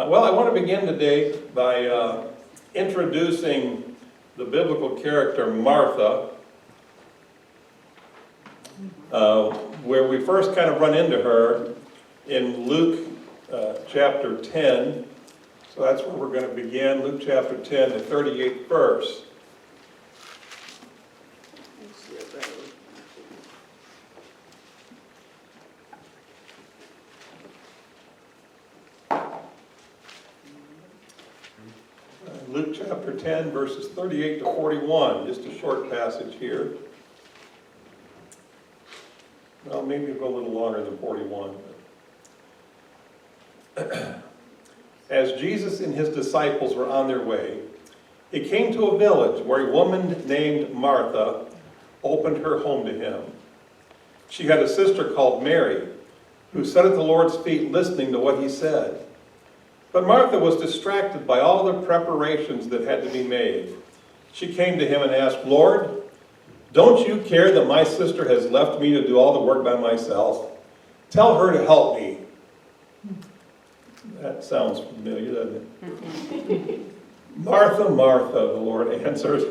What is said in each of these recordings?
Well, I want to begin today by introducing the biblical character Martha, where we first kind of run into her in Luke chapter 10. So that's where we're going to begin, Luke chapter 10, the 38th verse. Luke chapter 10, verses 38 to 41, just a short passage here. Well, maybe we'll go a little longer than 41. As Jesus and his disciples were on their way, he came to a village where a woman named Martha opened her home to him. She had a sister called Mary, who sat at the Lord's feet listening to what he said. But Martha was distracted by all the preparations that had to be made. She came to him and asked, "Lord, don't you care that my sister has left me to do all the work by myself? Tell her to help me." That sounds familiar, doesn't it? "Martha, Martha," the Lord answered,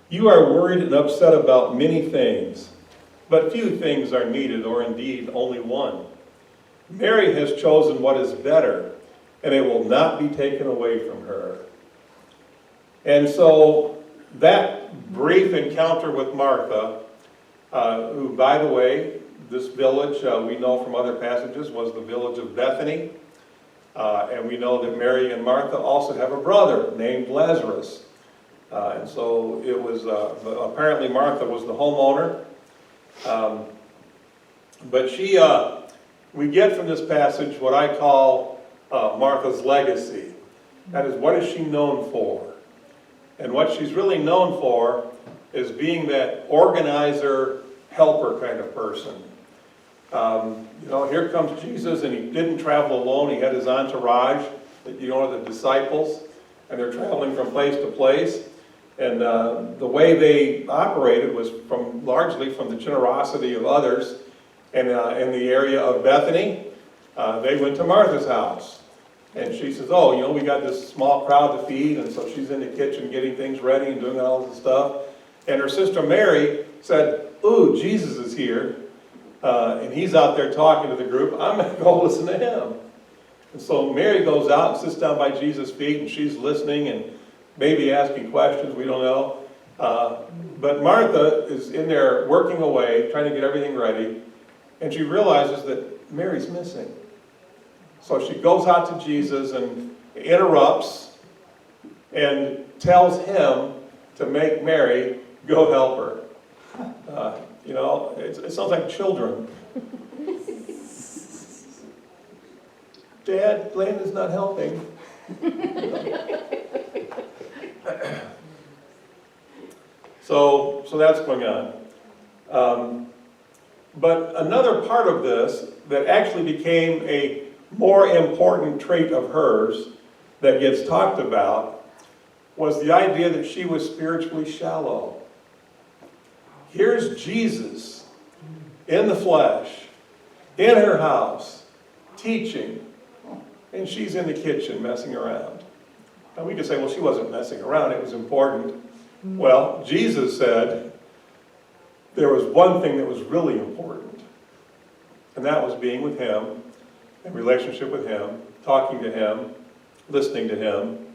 "you are worried and upset about many things, but few things are needed, or indeed only one. Mary has chosen what is better, and it will not be taken away from her." And so that brief encounter with Martha, who, by the way, this village, we know from other passages, was the village of Bethany. And we know that Mary and Martha also have a brother named Lazarus. And so it was, apparently Martha was the homeowner. But we get from this passage what I call Martha's legacy. That is, what is she known for? And what she's really known for is being that organizer, helper kind of person. Here comes Jesus, and he didn't travel alone. He had his entourage, the disciples, and they're traveling from place to place. And the way they operated was largely from the generosity of others. And in the area of Bethany, they went to Martha's house. And she says, we got this small crowd to feed, and so she's in the kitchen getting things ready and doing all this stuff. And her sister Mary said, "Ooh, Jesus is here, and he's out there talking to the group. I'm going to go listen to him." And so Mary goes out and sits down by Jesus' feet, and she's listening and maybe asking questions, we don't know. But Martha is in there working away, trying to get everything ready, and she realizes that Mary's missing. So she goes out to Jesus and interrupts and tells him to make Mary go help her. It sounds like children. "Dad, Landon's not helping." So that's going on. But another part of this that actually became a more important trait of hers that gets talked about was the idea that she was spiritually shallow. Here's Jesus in the flesh, in her house, teaching, and she's in the kitchen messing around. Now we could say, well, she wasn't messing around, it was important. Well, Jesus said there was one thing that was really important, and that was being with him, in relationship with him, talking to him, listening to him,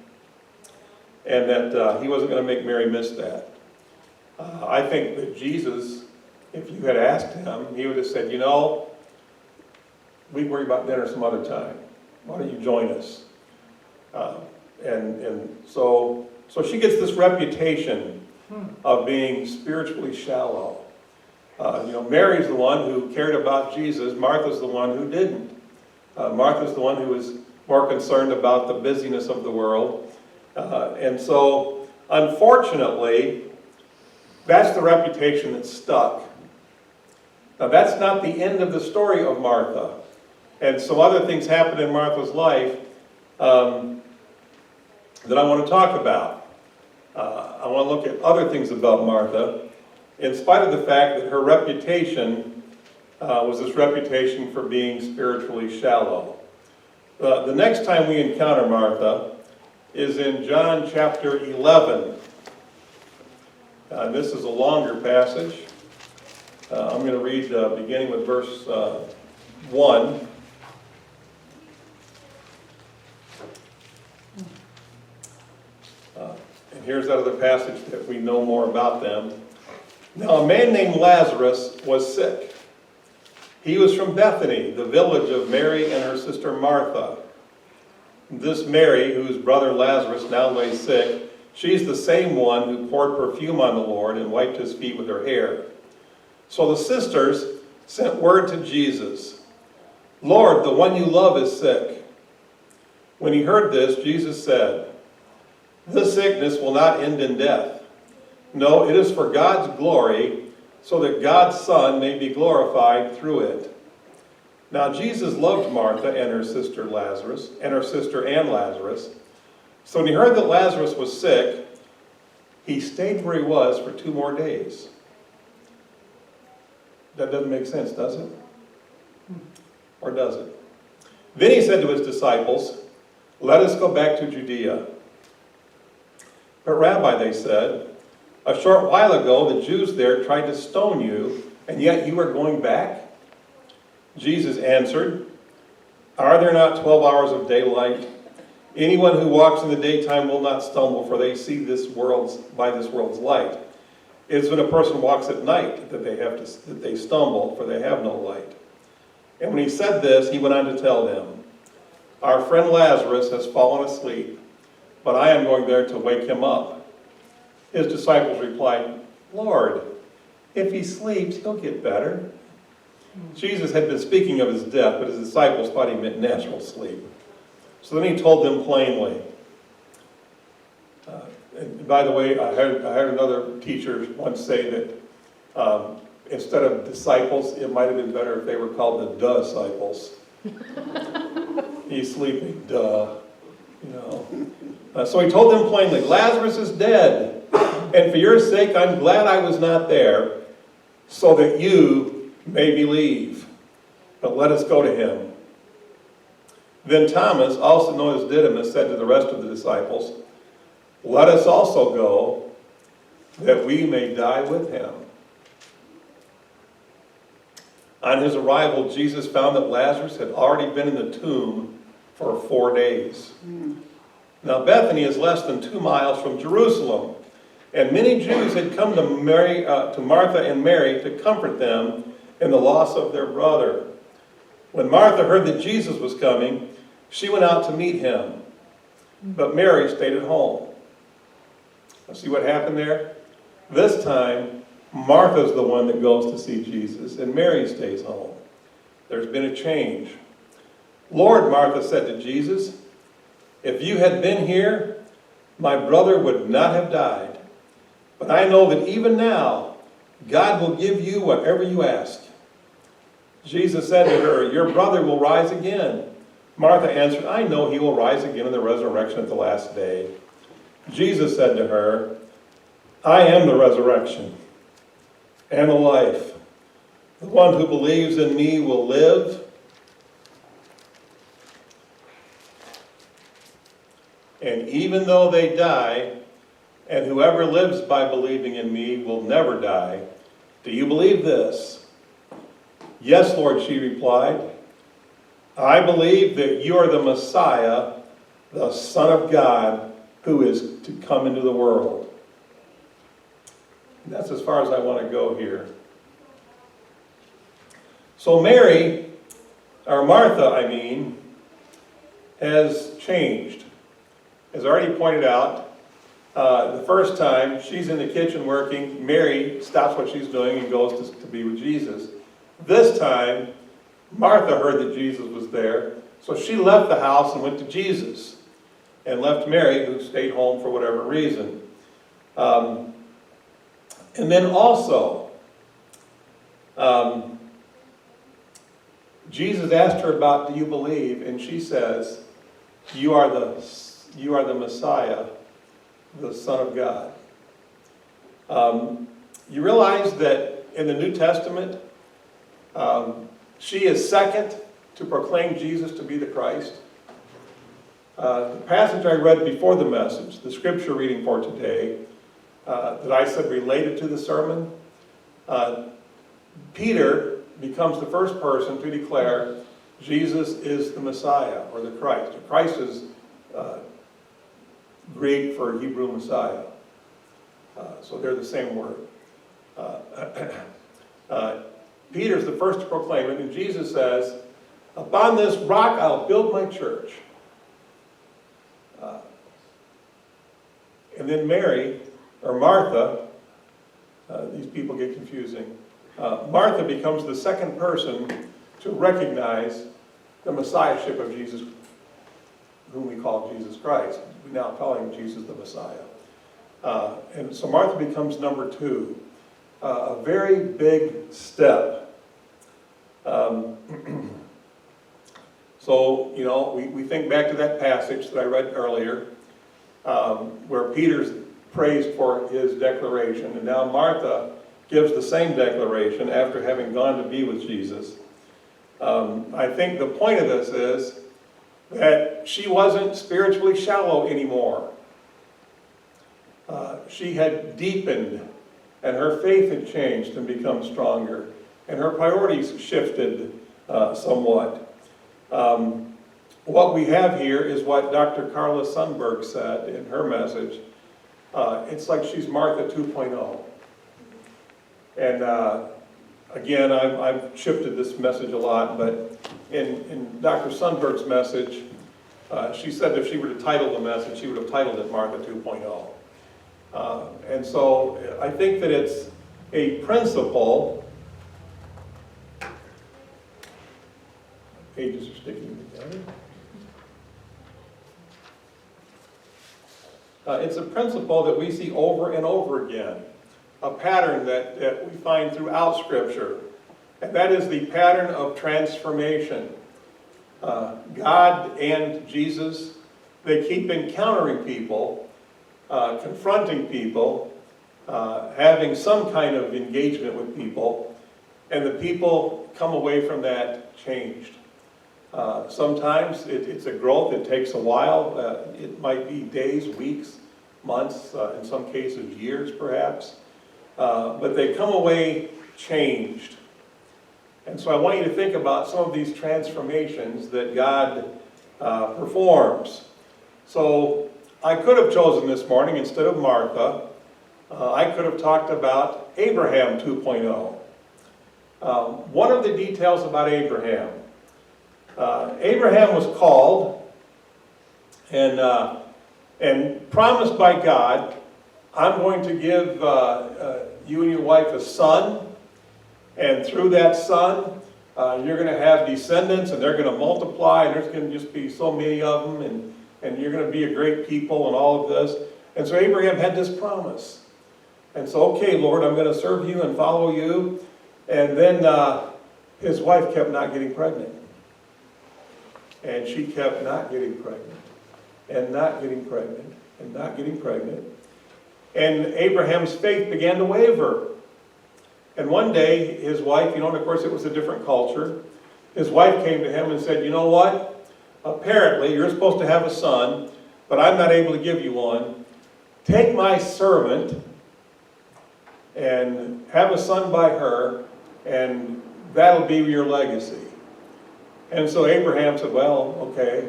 and that he wasn't going to make Mary miss that. I think that Jesus, if you had asked him, he would have said, we can worry about dinner some other time. Why don't you join us? So she gets this reputation of being spiritually shallow. Mary's the one who cared about Jesus. Martha's the one who didn't. Martha's the one who was more concerned about the busyness of the world. And so, unfortunately, that's the reputation that stuck. Now, that's not the end of the story of Martha. And some other things happened in Martha's life that I want to talk about. I want to look at other things about Martha, in spite of the fact that her reputation was this reputation for being spiritually shallow. The next time we encounter Martha is in John chapter 11. This is a longer passage. I'm going to read beginning with verse 1. And here's out of the passage that we know more about them. Now a man named Lazarus was sick. He was from Bethany, the village of Mary and her sister Martha. This Mary, whose brother Lazarus now lay sick, she's the same one who poured perfume on the Lord and wiped his feet with her hair. So the sisters sent word to Jesus, "Lord, the one you love is sick." When he heard this, Jesus said, "This sickness will not end in death. No, it is for God's glory, so that God's Son may be glorified through it." Now Jesus loved Martha and her sister Lazarus, and Lazarus. So when he heard that Lazarus was sick, he stayed where he was for 2 more days. That doesn't make sense, does it? Or does it? Then he said to his disciples, "Let us go back to Judea." "But Rabbi," they said, "a short while ago the Jews there tried to stone you, and yet you are going back?" Jesus answered, "Are there not 12 hours of daylight? Anyone who walks in the daytime will not stumble, for they see by this world's light. It is when a person walks at night that they stumble, for they have no light." And when he said this, he went on to tell them, "Our friend Lazarus has fallen asleep, but I am going there to wake him up." His disciples replied, "Lord, if he sleeps, he'll get better." Jesus had been speaking of his death, but his disciples thought he meant natural sleep. So then he told them plainly. And by the way, I heard another teacher once say that instead of disciples, it might have been better if they were called the disciples. He's sleeping, duh. So he told them plainly, "Lazarus is dead, and for your sake I'm glad I was not there, so that you may believe. But let us go to him." Then Thomas, also known as Didymus, said to the rest of the disciples, "Let us also go, that we may die with him." On his arrival, Jesus found that Lazarus had already been in the tomb for 4 days. Now Bethany is less than 2 miles from Jerusalem, and many Jews had come to Martha and Mary to comfort them in the loss of their brother. When Martha heard that Jesus was coming, she went out to meet him, but Mary stayed at home. Now see what happened there? This time, Martha's the one that goes to see Jesus, and Mary stays home. There's been a change. "Lord," Martha said to Jesus, "if you had been here, my brother would not have died. But I know that even now, God will give you whatever you ask." Jesus said to her, "Your brother will rise again." Martha answered, "I know he will rise again in the resurrection at the last day." Jesus said to her, "I am the resurrection and the life. The one who believes in me will live, and even though they die, and whoever lives by believing in me will never die. Do you believe this?" "Yes, Lord," she replied. "I believe that you are the Messiah, the Son of God, who is to come into the world." And that's as far as I want to go here. So Martha, has changed. As already pointed out, the first time she's in the kitchen working, Mary stops what she's doing and goes to be with Jesus. This time, Martha heard that Jesus was there, so she left the house and went to Jesus, and left Mary, who stayed home for whatever reason. And then also, Jesus asked her about, "Do you believe?" And she says, you are the Messiah, the Son of God." You realize that in the New Testament, she is second to proclaim Jesus to be the Christ. The passage I read before the message, the scripture reading for today, that I said related to the sermon, Peter becomes the first person to declare Jesus is the Messiah, or the Christ. Christ is Greek for Hebrew Messiah. So they're the same word. Peter's the first to proclaim it, and Jesus says, "Upon this rock I'll build my church." And then Mary, or Martha, these people get confusing. Martha becomes the second person to recognize the messiahship of Jesus, whom we call Jesus Christ. We now call him Jesus the Messiah. And so Martha becomes number two. A very big step. So, you know, we think back to that passage that I read earlier, where Peter's praised for his declaration, and now Martha gives the same declaration after having gone to be with Jesus. I think the point of this is that she wasn't spiritually shallow anymore. She had deepened, and her faith had changed and become stronger, and her priorities shifted somewhat. What we have here is what Dr. Carla Sundberg said in her message. It's like she's Martha 2.0. And again, I've shifted this message a lot, but in Dr. Sundberg's message, she said if she were to title the message, she would have titled it Martha 2.0. And so I think that it's a principle. Pages are sticking together. It's a principle that we see over and over again, a pattern that we find throughout Scripture, and that is the pattern of transformation. God and Jesus, they keep encountering people, confronting people, having some kind of engagement with people, and the people come away from that changed. Sometimes it's a growth. It takes a while. It might be days, weeks, months, in some cases years perhaps. But they come away changed. And so I want you to think about some of these transformations that God performs. So I could have chosen this morning, instead of Martha, I could have talked about Abraham 2.0. One of the details about Abraham, Abraham was called and promised by God, I'm going to give you and your wife a son, and through that son, you're going to have descendants, and they're going to multiply, and there's going to just be so many of them, and you're going to be a great people, and all of this. And so Abraham had this promise. And so, okay, Lord, I'm going to serve you and follow you. And then his wife kept not getting pregnant. And she kept not getting pregnant, and not getting pregnant, and not getting pregnant. And Abraham's faith began to waver. And one day, his wife, and of course it was a different culture, his wife came to him and said, you know what? Apparently, you're supposed to have a son, but I'm not able to give you one. Take my servant and have a son by her, and that'll be your legacy. And so Abraham said, well, okay.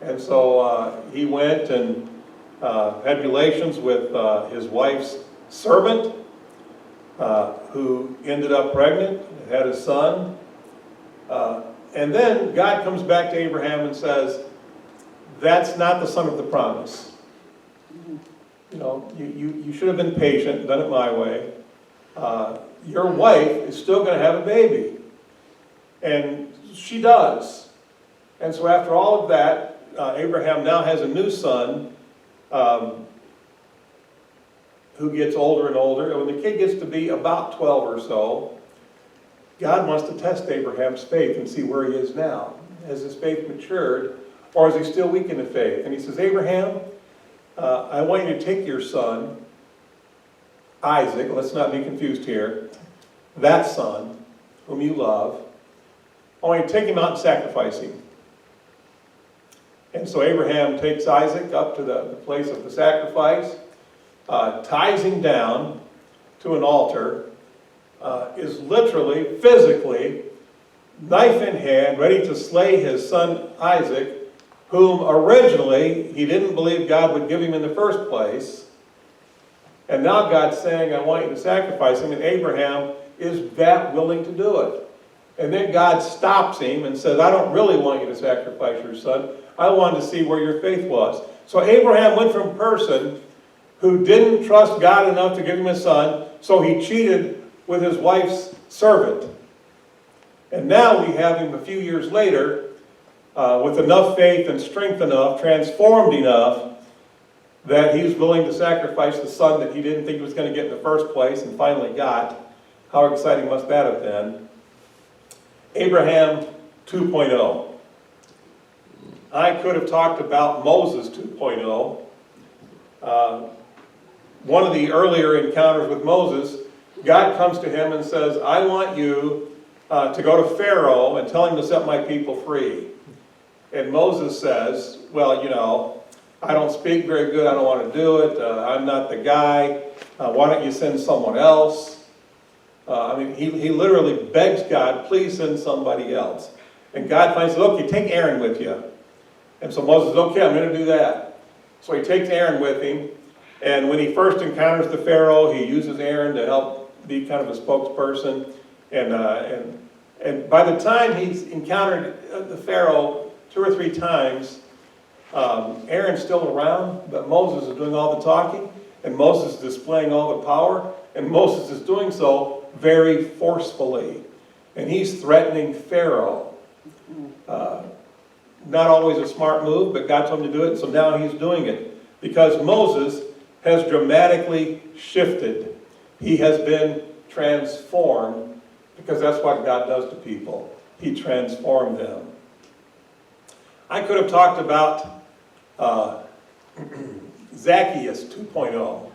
And so he went and had relations with his wife's servant, who ended up pregnant, had a son. And then God comes back to Abraham and says, that's not the son of the promise. You know, you should have been patient, done it my way. Your wife is still going to have a baby. And she does. And so after all of that, Abraham now has a new son who gets older and older. And when the kid gets to be about 12 or so, God wants to test Abraham's faith and see where he is now. Has his faith matured, or is he still weak in the faith? And he says, Abraham, I want you to take your son, Isaac, let's not be confused here, that son, whom you love, I want you to take him out and sacrifice him. And so Abraham takes Isaac up to the place of the sacrifice, ties him down to an altar, is literally, physically, knife in hand, ready to slay his son Isaac, whom originally he didn't believe God would give him in the first place. And now God's saying, I want you to sacrifice him, and Abraham is that willing to do it. And then God stops him and says, I don't really want you to sacrifice your son. I wanted to see where your faith was. So Abraham went from a person who didn't trust God enough to give him a son, so he cheated with his wife's servant. And now we have him a few years later with enough faith and strength enough, transformed enough, that he's willing to sacrifice the son that he didn't think he was going to get in the first place and finally got. How exciting must that have been? Abraham 2.0. I could have talked about Moses 2.0. One of the earlier encounters with Moses, God comes to him and says, I want you to go to Pharaoh and tell him to set my people free. And Moses says, well, you know, I don't speak very good, I don't want to do it, I'm not the guy, why don't you send someone else? He literally begs God, please send somebody else. And God finally says, okay, take Aaron with you. And so Moses says, okay, I'm going to do that. So he takes Aaron with him, and when he first encounters the Pharaoh, he uses Aaron to help be kind of a spokesperson. And by the time he's encountered the Pharaoh 2 or 3 times, Aaron's still around, but Moses is doing all the talking, and Moses is displaying all the power, and Moses is doing so very forcefully. And he's threatening Pharaoh. Not always a smart move, but God told him to do it, so now he's doing it. Because Moses has dramatically shifted. He has been transformed, because that's what God does to people. He transformed them. I could have talked about Zacchaeus 2.0.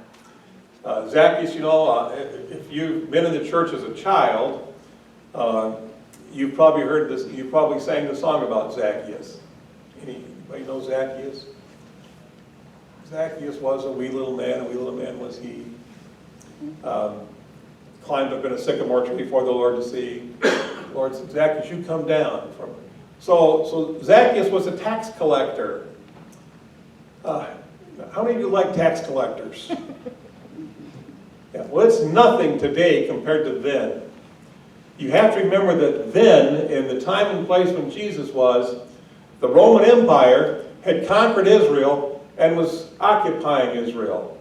Zacchaeus, you know, if you've been in the church as a child, you've probably heard this, you probably sang the song about Zacchaeus. Anybody know Zacchaeus? Zacchaeus was a wee little man was he. Climbed up in a sycamore tree for the Lord to see. The Lord said, Zacchaeus, you come down. So Zacchaeus was a tax collector. How many of you like tax collectors? Yeah, well, it's nothing today compared to then. You have to remember that then, in the time and place when Jesus was, the Roman Empire had conquered Israel and was occupying Israel.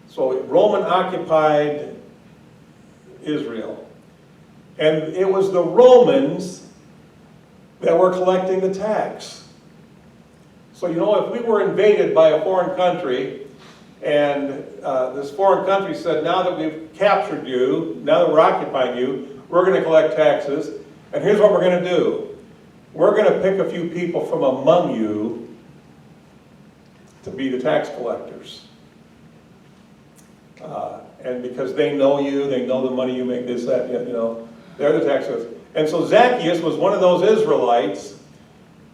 So Roman occupied Israel. And it was the Romans that were collecting the tax. So, you know, if we were invaded by a foreign country, and this foreign country said, now that we've captured you, now that we're occupying you, we're going to collect taxes, and here's what we're going to do. We're going to pick a few people from among you to be the tax collectors. And because they know you, they know the money you make, this, that, you know, they're the tax collectors. And so Zacchaeus was one of those Israelites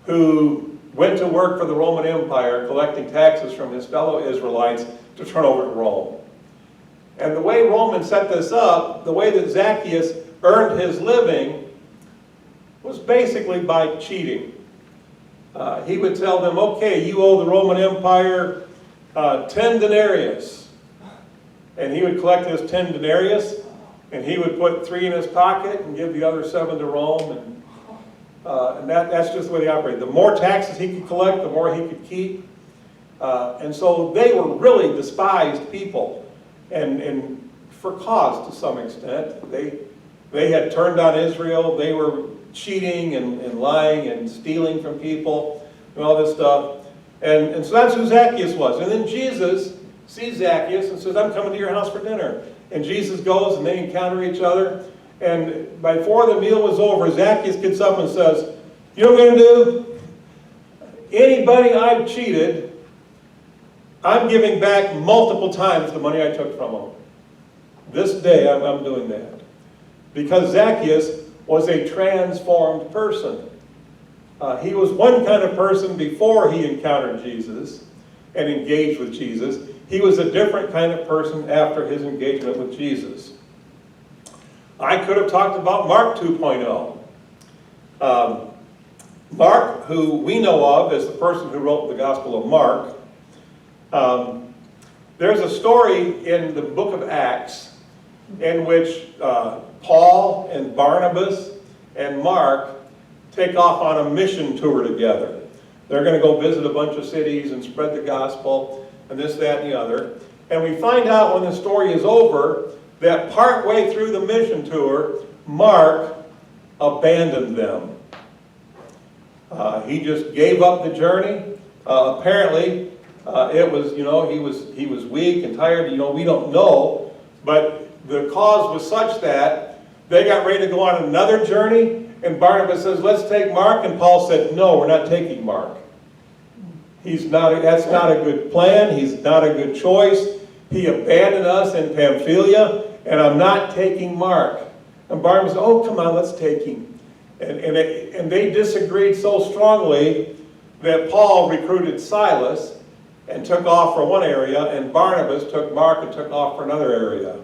who went to work for the Roman Empire, collecting taxes from his fellow Israelites to turn over to Rome. And the way Romans set this up, the way that Zacchaeus earned his living, was basically by cheating. He would tell them, okay, you owe the Roman Empire 10 denarius. And he would collect his 10 denarius, and he would put 3 in his pocket and give the other 7 to Rome. And that's just the way they operated. The more taxes he could collect, the more he could keep. And so they were really despised people. And for cause, to some extent. They had turned on Israel. They were cheating and lying and stealing from people and all this stuff. And so that's who Zacchaeus was. And then Jesus sees Zacchaeus and says, I'm coming to your house for dinner. And Jesus goes and they encounter each other. And before the meal was over, Zacchaeus gets up and says, you know what I'm going to do? Anybody I've cheated, I'm giving back multiple times the money I took from them. This day I'm doing that. Because Zacchaeus was a transformed person. He was one kind of person before he encountered Jesus and engaged with Jesus. He was a different kind of person after his engagement with Jesus. I could have talked about Mark 2.0. Mark, who we know of as the person who wrote the Gospel of Mark, there's a story in the book of Acts in which Paul and Barnabas and Mark take off on a mission tour together. They're going to go visit a bunch of cities and spread the gospel and this, that, and the other. And we find out when the story is over that partway through the mission tour, Mark abandoned them. He just gave up the journey. Apparently, it was, he was weak and tired. We don't know. But the cause was such that they got ready to go on another journey. And Barnabas says, let's take Mark. And Paul said, no, we're not taking Mark. That's not a good plan. He's not a good choice. He abandoned us in Pamphylia, and I'm not taking Mark. And Barnabas said, oh, come on, let's take him. And they disagreed so strongly that Paul recruited Silas and took off for one area, and Barnabas took Mark and took off for another area.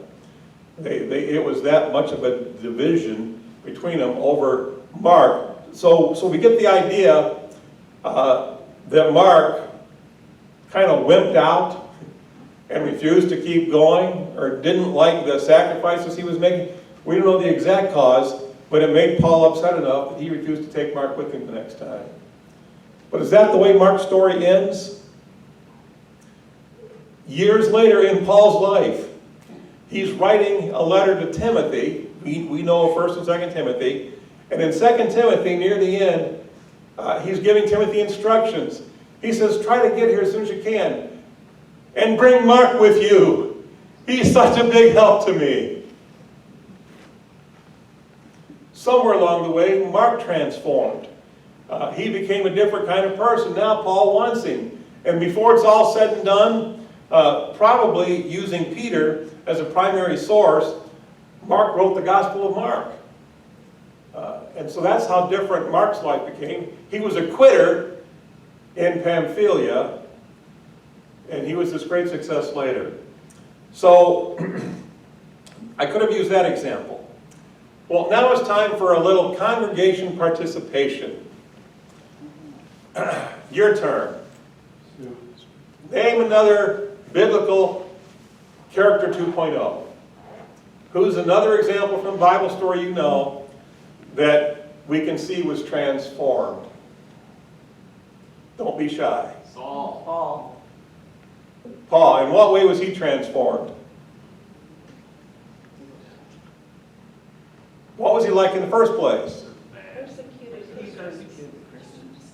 It was that much of a division between them over Mark. So we get the idea that Mark kind of wimped out and refused to keep going, or didn't like the sacrifices he was making. We don't know the exact cause, but it made Paul upset enough that he refused to take Mark with him the next time. But is that the way Mark's story ends? Years later in Paul's life, he's writing a letter to Timothy. We know 1st and 2nd Timothy. And in 2nd Timothy, near the end, he's giving Timothy instructions. He says, try to get here as soon as you can. And bring Mark with you. He's such a big help to me. Somewhere along the way, Mark transformed. He became a different kind of person. Now Paul wants him. And before it's all said and done, probably using Peter as a primary source, Mark wrote the Gospel of Mark. And so that's how different Mark's life became. He was a quitter in Pamphylia, and he was this great success later. So I could have used that example. Well, now it's time for a little congregation participation. Your turn. Name another biblical character 2.0. Who's another example from the Bible story you know that we can see was transformed? Don't be shy. Paul. Paul, in what way was he transformed? What was he like in the first place? Persecuted Christians.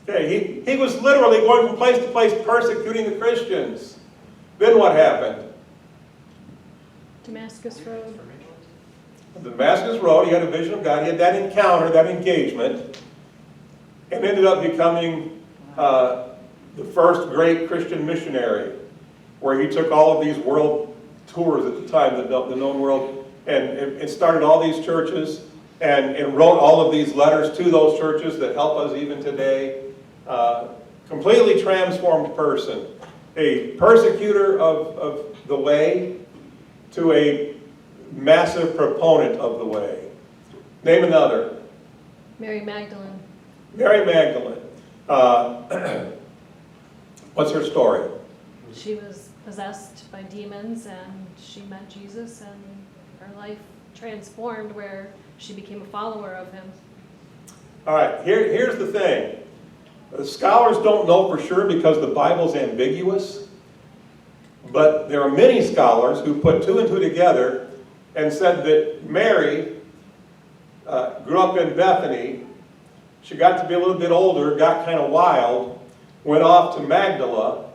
Okay, he was literally going from place to place persecuting the Christians. Then what happened? Damascus Road. The Damascus Road, he had a vision of God. He had that encounter, that engagement, and ended up becoming the first great Christian missionary, where he took all of these world tours at the time, the known world, and started all these churches, and wrote all of these letters to those churches that help us even today. Completely transformed person. A persecutor of the way to a massive proponent of the way. Name another. Mary Magdalene. Mary Magdalene. What's her story? She was possessed by demons and she met Jesus and her life transformed where she became a follower of him. All right, here's the thing. The scholars don't know for sure because the Bible's ambiguous, but there are many scholars who put two and two together and said that Mary grew up in Bethany. She got to be a little bit older, got kind of wild, went off to Magdala,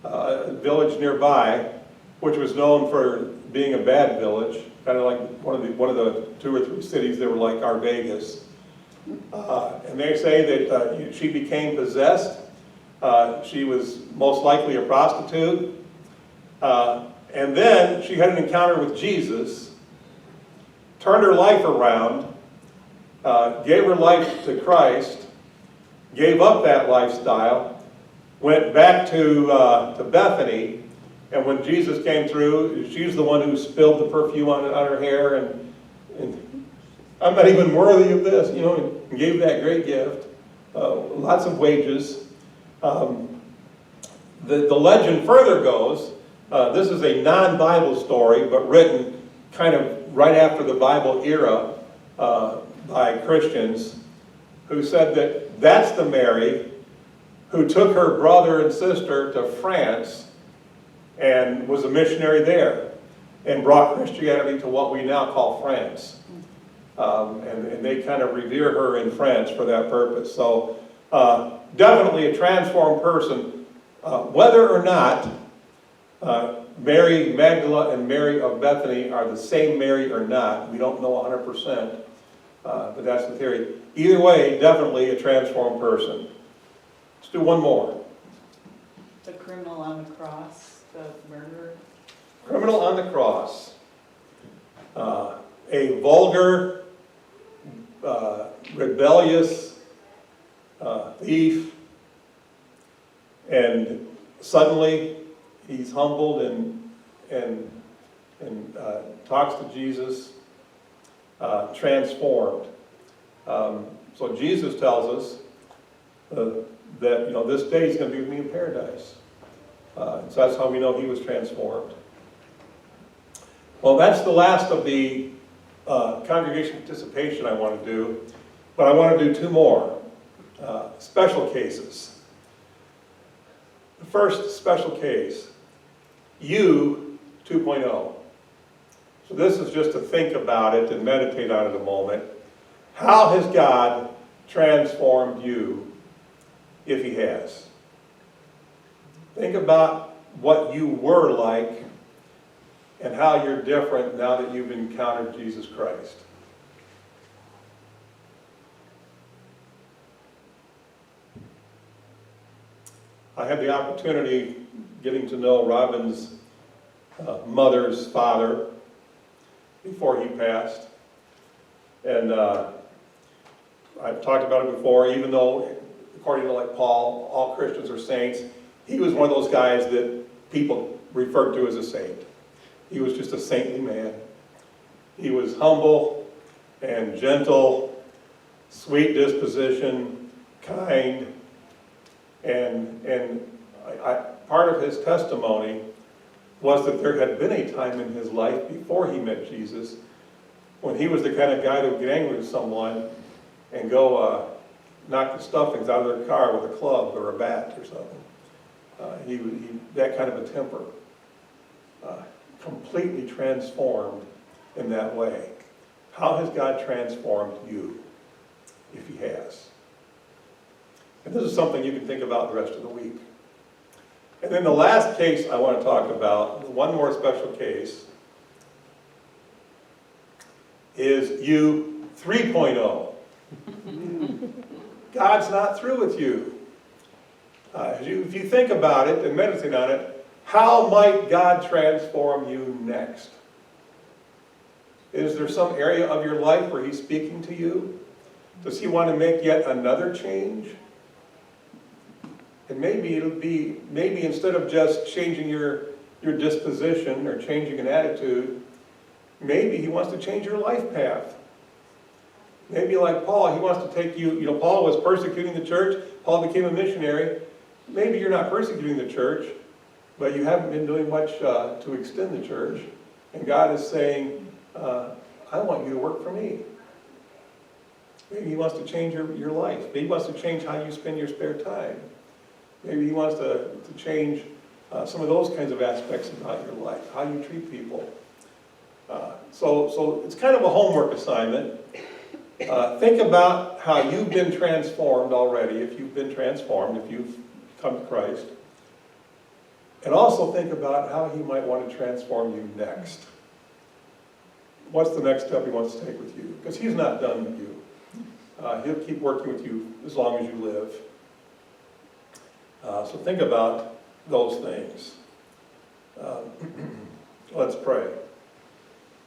a village nearby, which was known for being a bad village, kind of like one of the 2 or 3 cities that were like our Vegas. And they say that she became possessed. She was most likely a prostitute. And then she had an encounter with Jesus, turned her life around, gave her life to Christ, gave up that lifestyle, went back to Bethany, and when Jesus came through, she's the one who spilled the perfume on her hair, and I'm not even worthy of this, and gave that great gift. Lots of wages. The legend further goes, this is a non-Bible story, but written kind of right after the Bible era by Christians, who said that that's the Mary who took her brother and sister to France and was a missionary there and brought Christianity to what we now call France. And they kind of revere her in France for that purpose. So definitely a transformed person. Whether or not Mary Magdalene and Mary of Bethany are the same Mary or not, we don't know 100%, but that's the theory. Either way, definitely a transformed person. Let's do one more. The criminal on the cross, the murderer. Criminal on the cross. A vulgar, rebellious thief, and suddenly he's humbled and talks to Jesus, transformed. So Jesus tells us that this day he's going to be with me in paradise. So that's how we know he was transformed. Well, that's the last of the congregation participation I want to do, but I want to do two more special cases. The first special case, you 2.0. So this is just to think about it and meditate on it a moment. How has God transformed you, if he has? Think about what you were like and how you're different now that you've encountered Jesus Christ. I had the opportunity getting to know Robin's mother's father before he passed. And I've talked about it before, even though, according to like Paul, all Christians are saints, he was one of those guys that people referred to as a saint. He was just a saintly man. He was humble and gentle, sweet disposition, kind, and part of his testimony was that there had been a time in his life before he met Jesus when he was the kind of guy that would get angry with someone and go knock the stuffings out of their car with a club or a bat or something. He that kind of a temper. Completely transformed in that way. How has God transformed you, if he has? And this is something you can think about the rest of the week. And then the last case I want to talk about, one more special case, is you 3.0. God's not through with you. If you think about it and meditate on it, how might God transform you next? Is there some area of your life where he's speaking to you? Does he want to make yet another change? And maybe it'll be, instead of just changing your disposition or changing an attitude, maybe he wants to change your life path. Maybe like Paul, he wants to take you, Paul was persecuting the church, Paul became a missionary. Maybe you're not persecuting the church, but you haven't been doing much to extend the church. And God is saying, I want you to work for me. Maybe he wants to change your life. Maybe he wants to change how you spend your spare time. Maybe he wants to change some of those kinds of aspects about your life, how you treat people. So it's kind of a homework assignment. Think about how you've been transformed already, if you've been transformed, if you've come to Christ. And also think about how he might want to transform you next. What's the next step he wants to take with you? Because he's not done with you. He'll keep working with you as long as you live. So think about those things. Let's pray.